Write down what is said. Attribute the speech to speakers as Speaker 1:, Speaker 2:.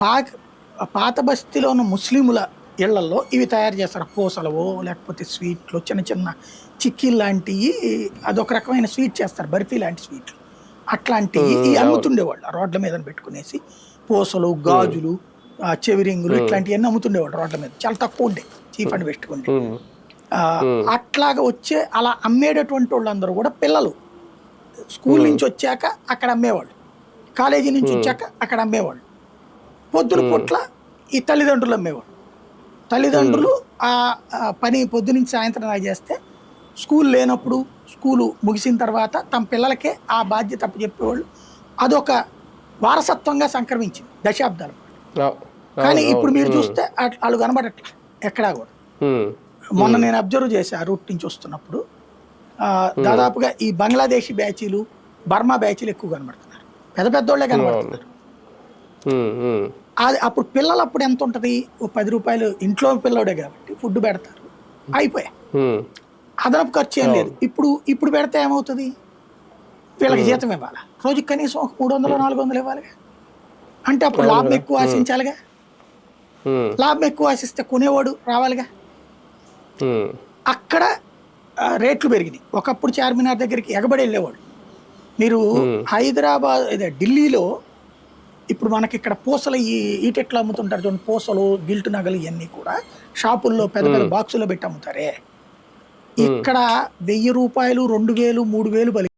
Speaker 1: పాక్ పాత బస్తీలో ఉన్న ముస్లిముల ఇళ్లలో ఇవి తయారు చేస్తారు. పూసలవో లేకపోతే స్వీట్లు చిన్న చిన్న చిక్కీలు లాంటివి. అదొక రకమైన స్వీట్ చేస్తారు, బర్ఫీ లాంటి స్వీట్లు. అట్లాంటివి ఈ
Speaker 2: అవును.
Speaker 1: అమ్ముతుండేవాళ్ళు రోడ్ల మీద పెట్టుకునేసి. పూసలు, గాజులు, చెవిరింగులు ఇట్లాంటివన్నీ అమ్ముతుండేవాళ్ళు రోడ్ల మీద. చాలా తక్కువ ఉండే, చీప్ అండ్ పెట్టుకుంటే.
Speaker 2: హ్మ్.
Speaker 1: అట్లాగా వచ్చే అలా అమ్మేటటువంటి వాళ్ళందరూ కూడా పిల్లలు స్కూల్ నుంచి వచ్చాక అక్కడ అమ్మేవాళ్ళు, కాలేజీ నుంచి వచ్చాక అక్కడ అమ్మేవాళ్ళు. పొద్దున పూట్ల ఈ తల్లిదండ్రులు అమ్మేవాళ్ళు. తల్లిదండ్రులు ఆ పని పొద్దు నుంచి సాయంత్రం దాకా చేస్తే స్కూల్ లేనప్పుడు, స్కూలు ముగిసిన తర్వాత తమ పిల్లలకే ఆ బాధ్యత అప్పచెప్పేవాళ్ళు. అదొక వారసత్వంగా సంక్రమించింది దశాబ్దాల పాటు. కానీ ఇప్పుడు మీరు చూస్తే వాళ్ళు కనబడట్లా ఎక్కడా కూడా. మొన్న నేను అబ్జర్వ్ చేశా రూట్ నుంచి వస్తున్నప్పుడు, దాదాపుగా ఈ బంగ్లాదేశీ బ్యాచీలు, బర్మా బ్యాచీలు ఎక్కువ కనబడుతున్నారు. పెద్ద పెద్దోళ్లే కనబడుతున్నారు. అది అప్పుడు పిల్లలు అప్పుడు ఎంత ఉంటుంది, ఓ 10 రూపాయలు ఇంట్లో పిల్లోడే కాబట్టి ఫుడ్ పెడతారు, అయిపోయా, అదనపు ఖర్చు ఏం లేదు. ఇప్పుడు పెడితే ఏమవుతుంది, వీళ్ళకి జీతం ఇవ్వాలా, రోజుకి కనీసం ఒక 300-400 ఇవ్వాలిగా. అంటే అప్పుడు లాభం ఎక్కువ ఆశించాలిగా. లాభం ఎక్కువ ఆశిస్తే కొనేవాడు రావాలిగా. అక్కడ రేట్లు పెరిగినాయి. ఒకప్పుడు చార్మినార్ దగ్గరికి ఎగబడి వెళ్ళేవాడు. మీరు హైదరాబాద్ ఢిల్లీలో ఇప్పుడు మనకి ఇక్కడ పూసలు ఈటెట్లు అమ్ముతుంటారు చూడండి, పూసలు, గిల్ట్ నగలు ఇవన్నీ కూడా షాపుల్లో పెద్ద పెద్ద బాక్సులో పెట్టి అమ్ముతారే. ఇక్కడ 1000 రూపాయలు, 2000, 3000